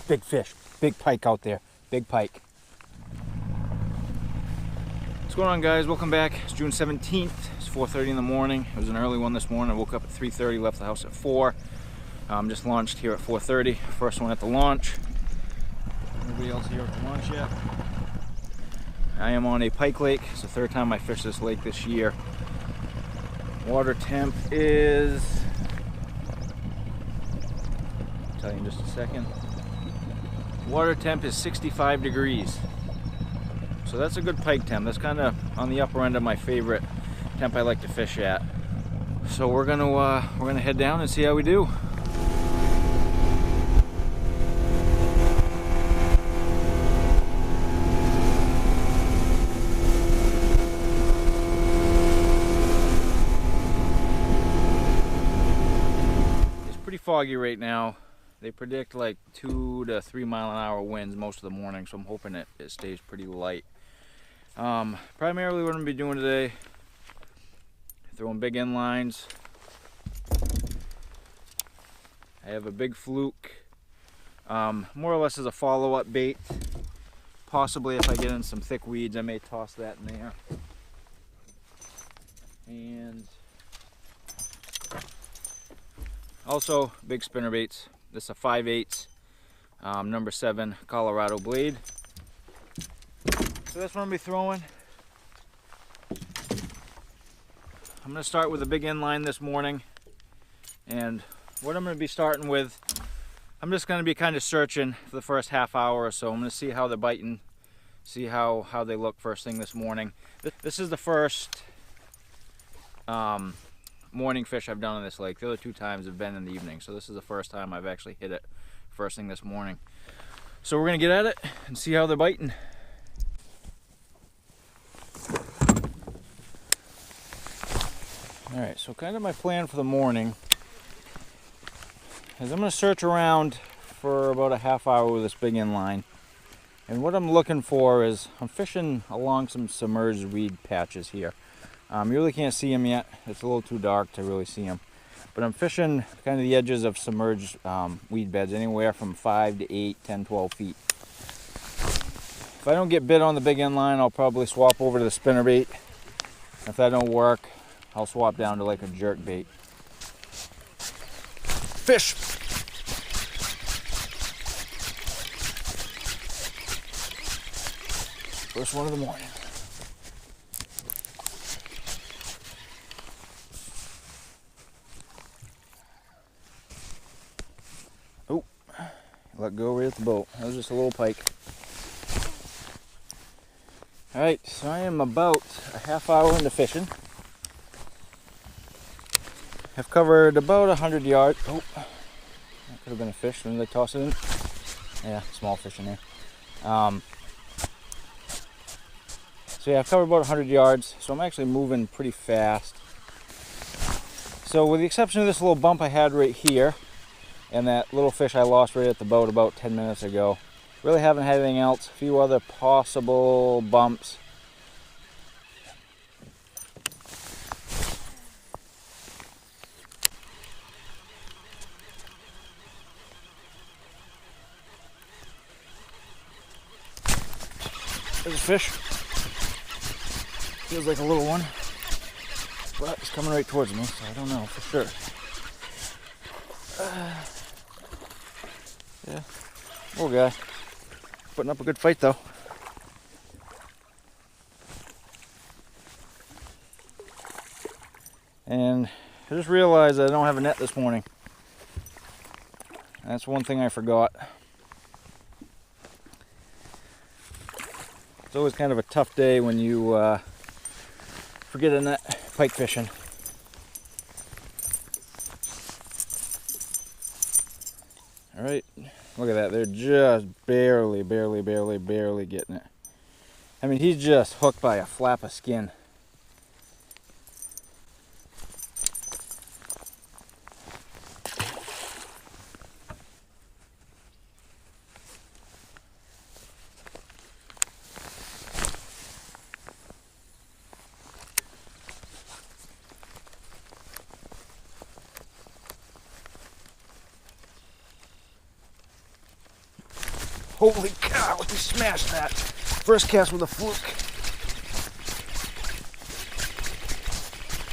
big fish, big pike out there, big pike. What's going on, guys? Welcome back. It's June 17th. It's 4:30 in the morning. It was an early one this morning. I woke up at 3:30, left the house at 4. Just launched here at 4:30. First one at the launch. Nobody else here at the launch yet. I am on a pike lake. It's the third time I fished this lake this year. Water temp is, I'll tell you in just a second. Water temp is 65 degrees. So that's a good pike temp. That's kind of on the upper end of my favorite temp I like to fish at. So we're gonna head down and see how we do. It's pretty foggy right now. They predict like 2 to 3 mile an hour winds most of the morning, so I'm hoping it stays pretty light. Primarily what I'm gonna be doing today, throwing big end lines. I have a big fluke, more or less as a follow-up bait. Possibly if I get in some thick weeds, I may toss that in there. And also big spinnerbaits. This is a 5/8 number 7 Colorado blade. So that's what I'm gonna be throwing. I'm gonna start with a big end line this morning, and what I'm gonna be starting with, I'm just gonna be kind of searching for the first half hour or so. I'm gonna see how they're biting, see how they look first thing this morning. This is the first morning fish I've done on this lake. The other 2 times have been in the evening, so this is the first time I've actually hit it first thing this morning. So we're gonna get at it and see how they're biting. Alright, so kind of my plan for the morning is I'm going to search around for about a half hour with this big end line. And what I'm looking for is, I'm fishing along some submerged weed patches here. You really can't see them yet. It's a little too dark to really see them. But I'm fishing kind of the edges of submerged weed beds, anywhere from 5 to 8, 10, 12 feet. If I don't get bit on the big end line, I'll probably swap over to the spinnerbait. If that don't work, I'll swap down to like a jerk bait. Fish! First one of the morning. Oh, let go right at the boat. That was just a little pike. Alright, so I am about a half hour into fishing. I've covered about 100 yards. Oh, that could have been a fish. Didn't they toss it in? Yeah, small fish in there. So yeah, I've covered about 100 yards. So I'm actually moving pretty fast. So with the exception of this little bump I had right here, and that little fish I lost right at the boat about 10 minutes ago, really haven't had anything else. A few other possible bumps. There's a fish. Feels like a little one, but it's coming right towards me, so I don't know for sure. Yeah, little guy. Putting up a good fight though. And I just realized I don't have a net this morning. That's one thing I forgot. It's always kind of a tough day when you forget a net pike fishing. Alright, look at that. They're just barely getting it. I mean, he's just hooked by a flap of skin. Holy cow, we smashed that. First cast with a fluke.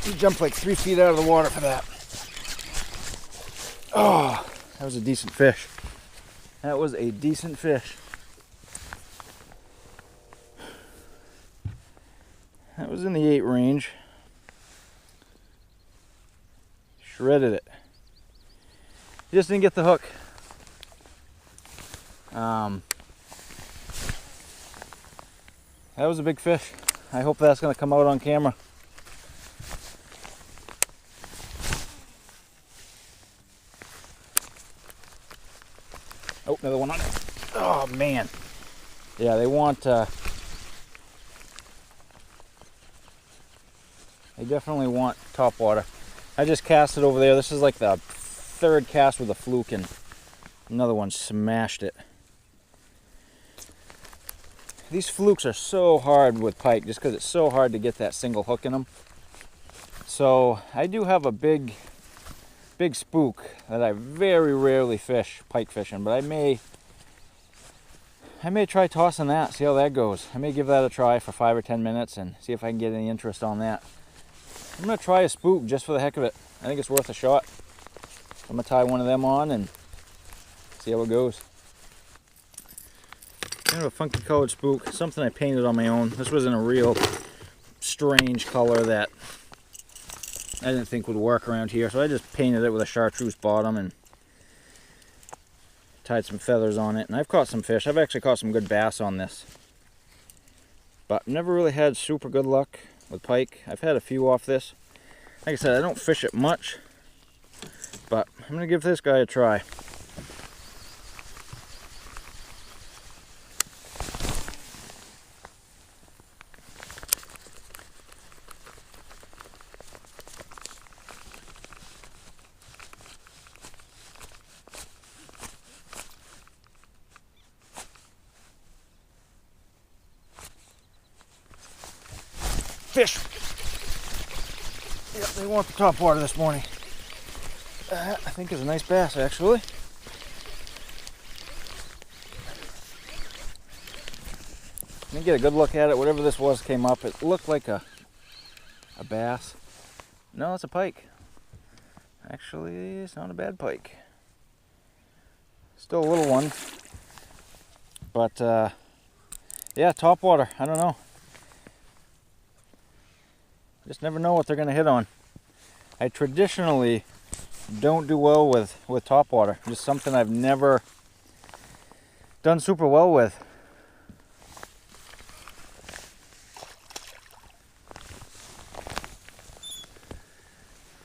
He jumped like 3 feet out of the water for that. Oh, that was a decent fish. That was a decent fish. That was in the 8 range. Shredded it. Just didn't get the hook. That was a big fish. I hope that's going to come out on camera. Oh, another one on it. Oh, man. Yeah, they want... they definitely want topwater. I just cast it over there. This is like the 3rd cast with a fluke, and another one smashed it. These flukes are so hard with pike just because it's so hard to get that single hook in them. So I do have a big spook that I very rarely fish pike fishing, but I may try tossing that, see how that goes. I may give that a try for 5 or 10 minutes and see if I can get any interest on that. I'm going to try a spook just for the heck of it. I think it's worth a shot. I'm going to tie one of them on and see how it goes. Kind of a funky colored spook, something I painted on my own. This was in a real strange color that I didn't think would work around here, so I just painted it with a chartreuse bottom and tied some feathers on it. And I've caught some fish. I've actually caught some good bass on this, but never really had super good luck with pike. I've had a few off this. Like I said, I don't fish it much, but I'm going to give this guy a try. Fish! Yep, they want the topwater this morning. That, I think, is a nice bass, actually. Let me get a good look at it. Whatever this was came up. It looked like a bass. No, it's a pike. Actually, it's not a bad pike. Still a little one. But, yeah, topwater. I don't know. Just never know what they're going to hit on. I traditionally don't do well with topwater. Just something I've never done super well with.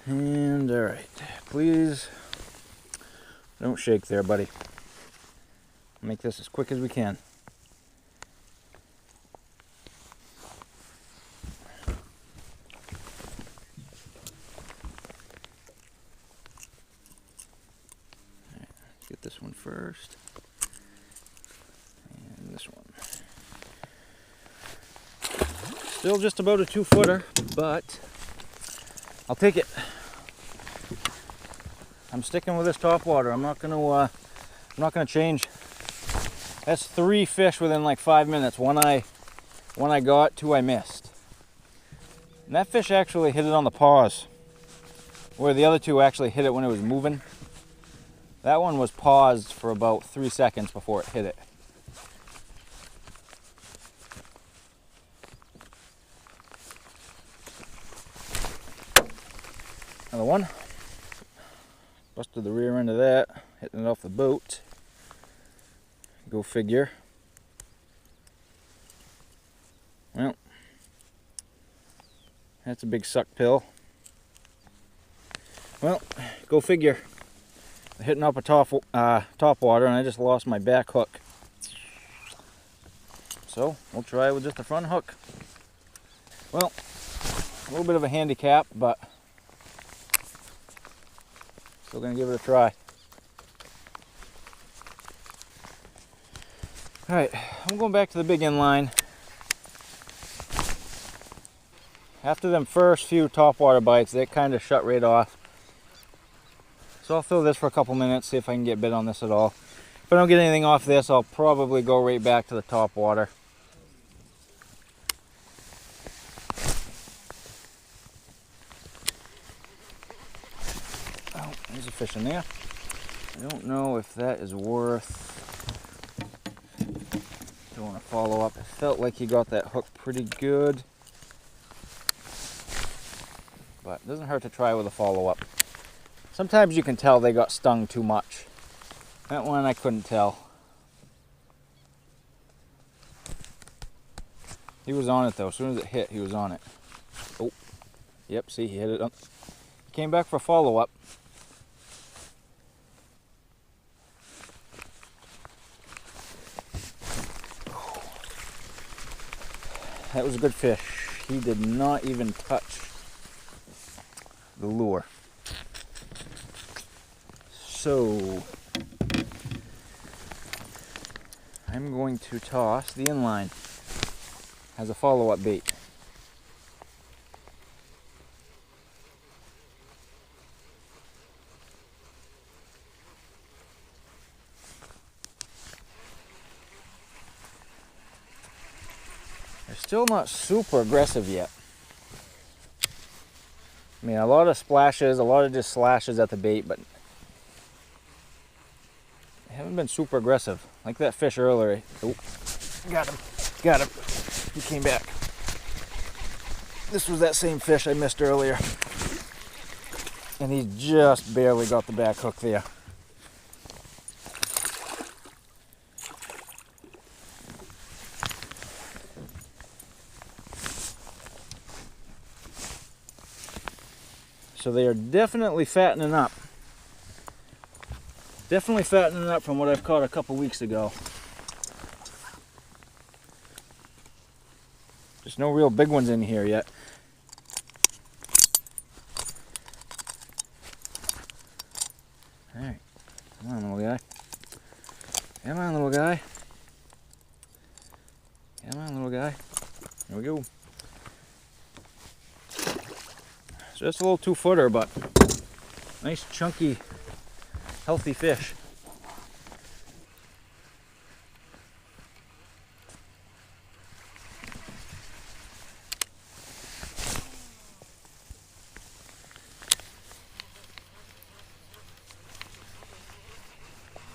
And all right, please don't shake there, buddy. Make this as quick as we can. Get this one first, and this one. Still just about a 2-footer, but I'll take it. I'm sticking with this topwater. I'm not gonna change. That's 3 fish within like 5 minutes. One I got, 2 I missed. And that fish actually hit it on the pause, where the other 2 actually hit it when it was moving. That one was paused for about 3 seconds before it hit it. Another one. Busted the rear end of that, hitting it off the boat. Go figure. Well, that's a big suck pill. Well, go figure. Hitting up a topwater, and I just lost my back hook. So we'll try with just the front hook. Well, a little bit of a handicap, but still gonna give it a try. All right, I'm going back to the big inline. After them first few topwater bites, they kind of shut right off. So I'll throw this for a couple minutes, see if I can get bit on this at all. If I don't get anything off this, I'll probably go right back to the top water. Oh, there's a fish in there. I don't know if that is worth doing a follow-up. I felt like he got that hook pretty good, but it doesn't hurt to try with a follow-up. Sometimes you can tell they got stung too much. That one I couldn't tell. He was on it though. As soon as it hit, he was on it. Oh, yep, see, he hit it up. He came back for follow-up. That was a good fish. He did not even touch the lure. So, I'm going to toss the inline as a follow-up bait. They're still not super aggressive yet. I mean, a lot of splashes, a lot of just slashes at the bait, but they haven't been super aggressive. Like that fish earlier. Oh, got him, got him. He came back. This was that same fish I missed earlier. And he just barely got the back hook there. So they are definitely fattening up. Definitely fattening up from what I've caught a couple weeks ago. There's no real big ones in here yet. Alright, come on little guy. Come on little guy. Come on little guy. There we go. So just a little 2-footer, but nice chunky, healthy fish.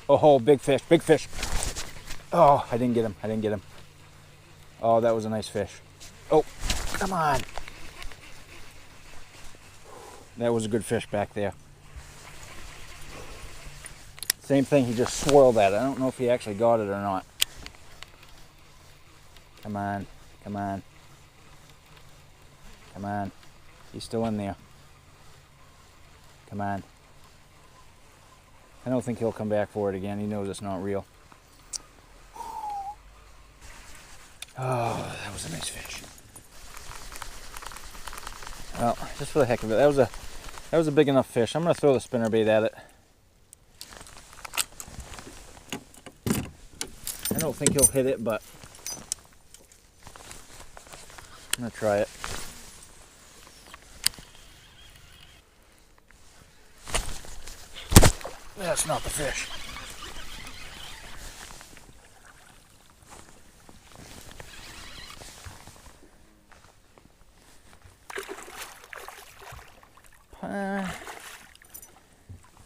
Oh, big fish, big fish. Oh, I didn't get him, I didn't get him. Oh, that was a nice fish. Oh, come on. That was a good fish back there. Same thing, he just swirled at it. I don't know if he actually got it or not. Come on, come on. Come on. He's still in there. Come on. I don't think he'll come back for it again. He knows it's not real. Oh, that was a nice fish. Well, just for the heck of it, that was a big enough fish. I'm going to throw the spinnerbait at it. I don't think he'll hit it, but I'm going to try it. That's not the fish.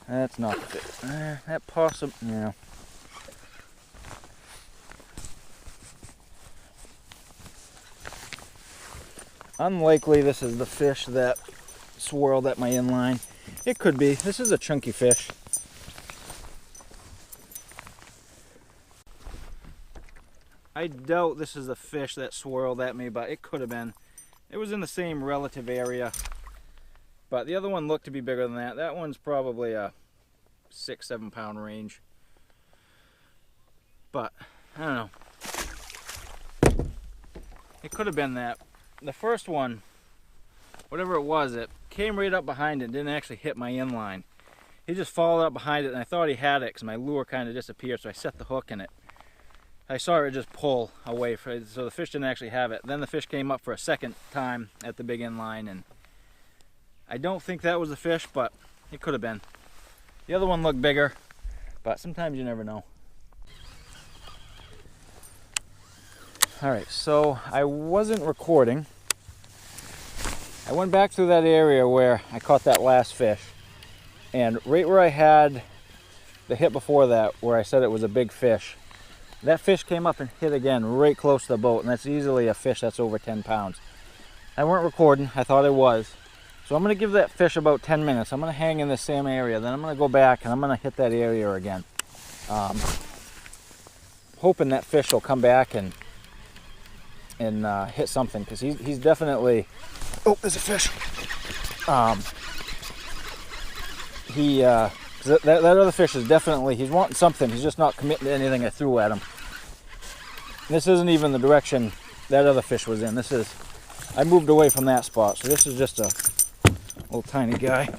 That's not the fish. That possum, yeah. Unlikely this is the fish that swirled at my inline. It could be. This is a chunky fish. I doubt this is the fish that swirled at me, but it could have been. It was in the same relative area. But the other one looked to be bigger than that. That one's probably a 6-7 pound range. But, I don't know. It could have been that. The first one, whatever it was, it came right up behind it and didn't actually hit my inline. He just followed up behind it and I thought he had it because my lure kind of disappeared, so I set the hook in it. I saw it just pull away, so the fish didn't actually have it. Then the fish came up for a second time at the big inline, and I don't think that was the fish, but it could have been. The other one looked bigger, but sometimes you never know. All right, so I wasn't recording. I went back through that area where I caught that last fish, and right where I had the hit before that, where I said it was a big fish, that fish came up and hit again right close to the boat, and that's easily a fish that's over 10 pounds. I weren't recording, I thought I was. So I'm gonna give that fish about 10 minutes. I'm gonna hang in the same area, then I'm gonna go back and I'm gonna hit that area again. Hoping that fish will come back and hit something, because he's definitely, oh, there's a fish. That other fish is definitely, he's wanting something, he's just not committing to anything I threw at him. This isn't even the direction that other fish was in. This is, I moved away from that spot, so this is just a little tiny guy.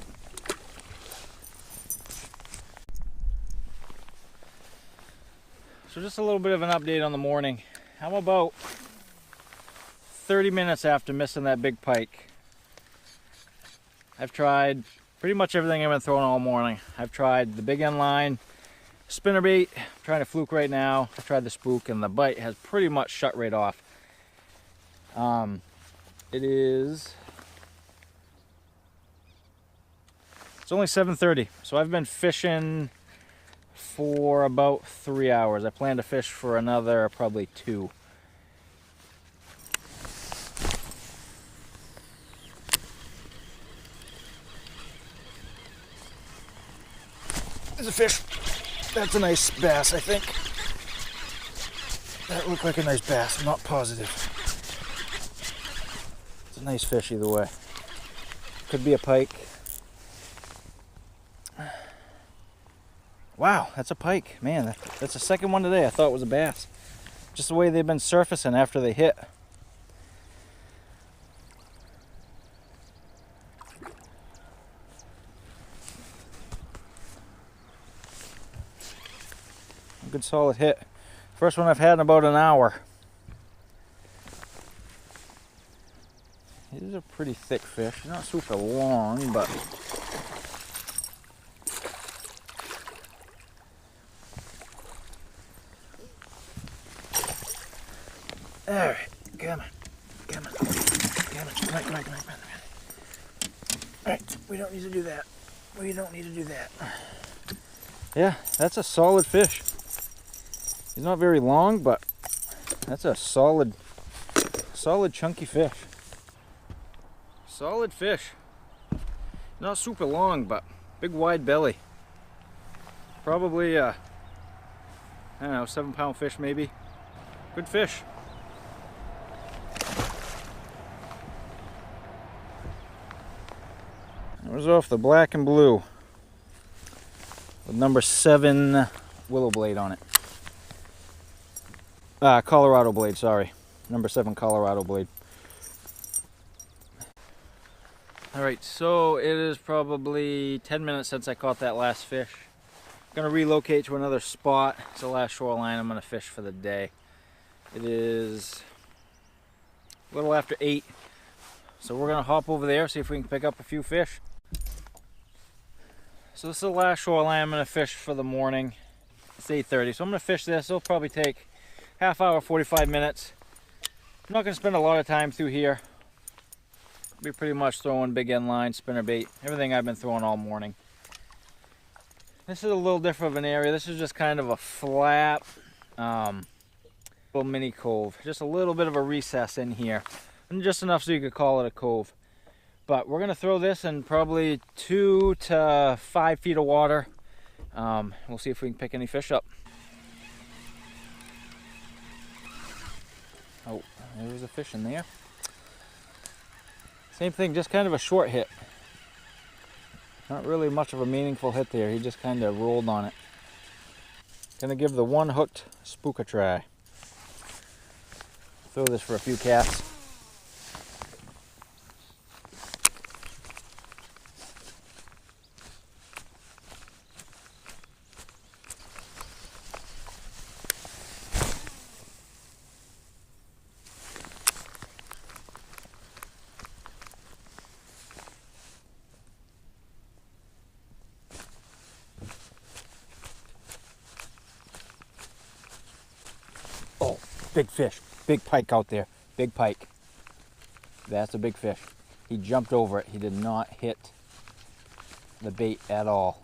So just a little bit of an update on the morning. I'm about 30 minutes after missing that big pike. I've tried pretty much everything I've been throwing all morning. I've tried the big end line, spinnerbait, I'm trying to fluke right now. I've tried the spook, and the bite has pretty much shut right off. It's only 7:30, so I've been fishing for about 3 hours. I plan to fish for another probably 2. There's a fish. That's a nice bass, I think. That looked like a nice bass, I'm not positive. It's a nice fish either way. Could be a pike. Wow, that's a pike. Man, that's the second one today. I thought it was a bass. Just the way they've been surfacing after they hit. A good solid hit. First one I've had in about an hour. He's a pretty thick fish. He's not super long, but all right, come on. Come on. All right, we don't need to do that. Yeah, that's a solid fish. He's not very long, but that's a solid chunky fish. Solid fish. Not super long, but big wide belly. Probably, I don't know, 7-pound fish maybe. Good fish. It was off the black and blue with number 7 willow blade on it. Colorado blade, sorry. Number 7 Colorado blade. Alright, so it is probably 10 minutes since I caught that last fish. I'm gonna relocate to another spot. It's the last shoreline I'm gonna fish for the day. It is a little after 8. So we're gonna hop over there, see if we can pick up a few fish. So this is the last shoreline I'm gonna fish for the morning. It's 8:30, so I'm gonna fish this. It'll probably take half hour, 45 minutes. I'm not gonna spend a lot of time through here. I'll be pretty much throwing big end line, spinnerbait, everything I've been throwing all morning. This is a little different of an area. This is just kind of a flat, little mini cove. Just a little bit of a recess in here. And just enough so you could call it a cove. But we're gonna throw this in probably 2 to 5 feet of water. We'll see if we can pick any fish up. Oh, there's a fish in there. Same thing, just kind of a short hit. Not really much of a meaningful hit there. He just kind of rolled on it. Gonna give the one hooked spook a try. Throw this for a few casts. Big fish. big pike out there. Big pike. That's a big fish. He jumped over it. He did not hit the bait at all.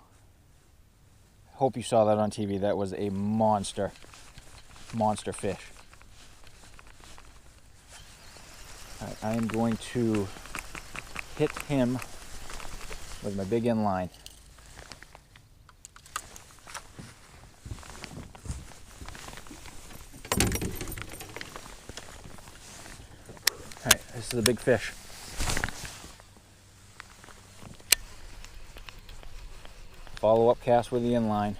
Hope you saw that on TV. That was a monster fish. All right, I am going to hit him with my big end line. All right, this is a big fish. Follow up cast with the inline.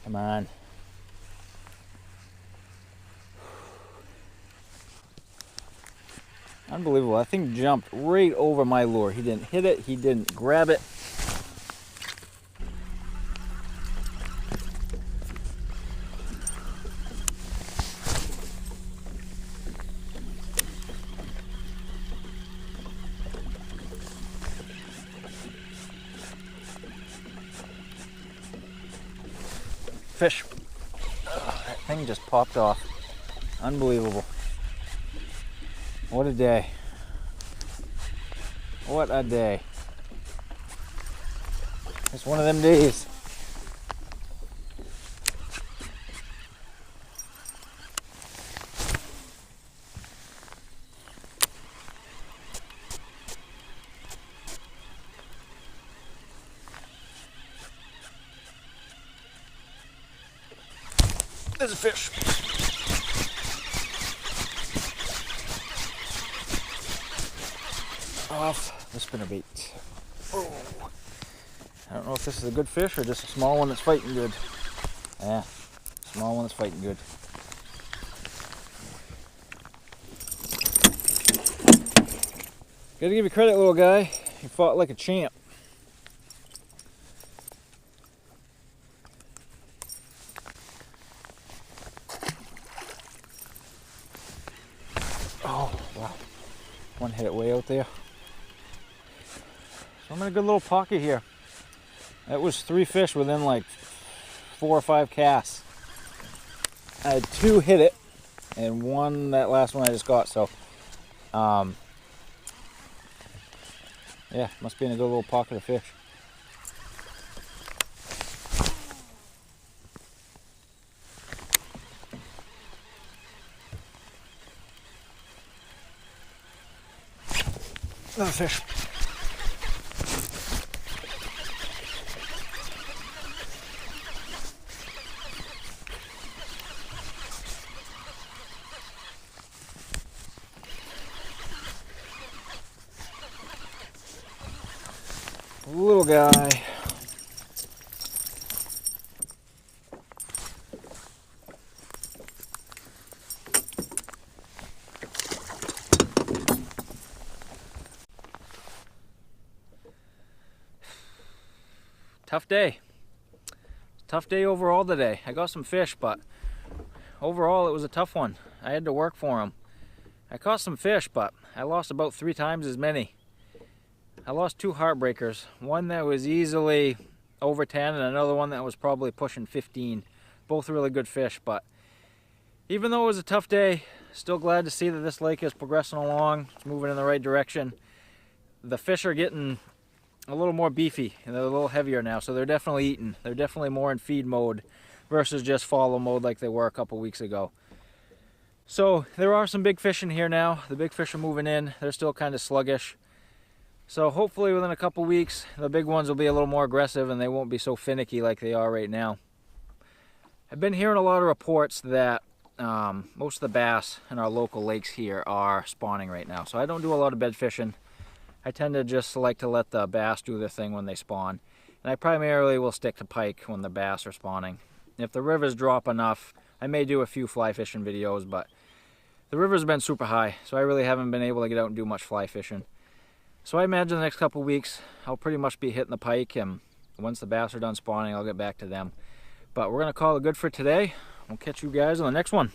Come on. Unbelievable. That thing jumped right over my lure. He didn't hit it. He didn't grab it. Fish. Oh, that thing just popped off. Unbelievable. What a day. What a day. It's one of them days. There's a fish. Off the spinnerbait. Oh. I don't know if this is a good fish or just a small one that's fighting good. Yeah, small one that's fighting good. Gotta give you credit, little guy. You fought like a champ. Oh, wow. One hit it way out there. So I'm in a good little pocket here. That was 3 fish within like 4 or 5 casts. I had 2 hit it, and one, that last one I just got, so yeah, must be in a good little pocket of fish. Another fish. Little guy. Tough day. Tough day overall today. I got some fish, but overall it was a tough one. I had to work for them. I caught some fish, but I lost about 3 times as many. I lost 2 heartbreakers. One that was easily over 10 and another one that was probably pushing 15. Both really good fish, but even though it was a tough day, still glad to see that this lake is progressing along. It's moving in the right direction. The fish are getting a little more beefy and they're a little heavier now, so they're definitely eating. They're definitely more in feed mode versus just follow mode like they were a couple weeks ago. So there are some big fish in here now. The big fish are moving in. They're still kind of sluggish. So hopefully within a couple weeks, the big ones will be a little more aggressive and they won't be so finicky like they are right now. I've been hearing a lot of reports that most of the bass in our local lakes here are spawning right now. So I don't do a lot of bed fishing. I tend to just like to let the bass do their thing when they spawn. And I primarily will stick to pike when the bass are spawning. If the rivers drop enough, I may do a few fly fishing videos, but the river's been super high, so I really haven't been able to get out and do much fly fishing. So I imagine the next couple weeks, I'll pretty much be hitting the pike, and once the bass are done spawning, I'll get back to them. But we're going to call it good for today. We'll catch you guys on the next one.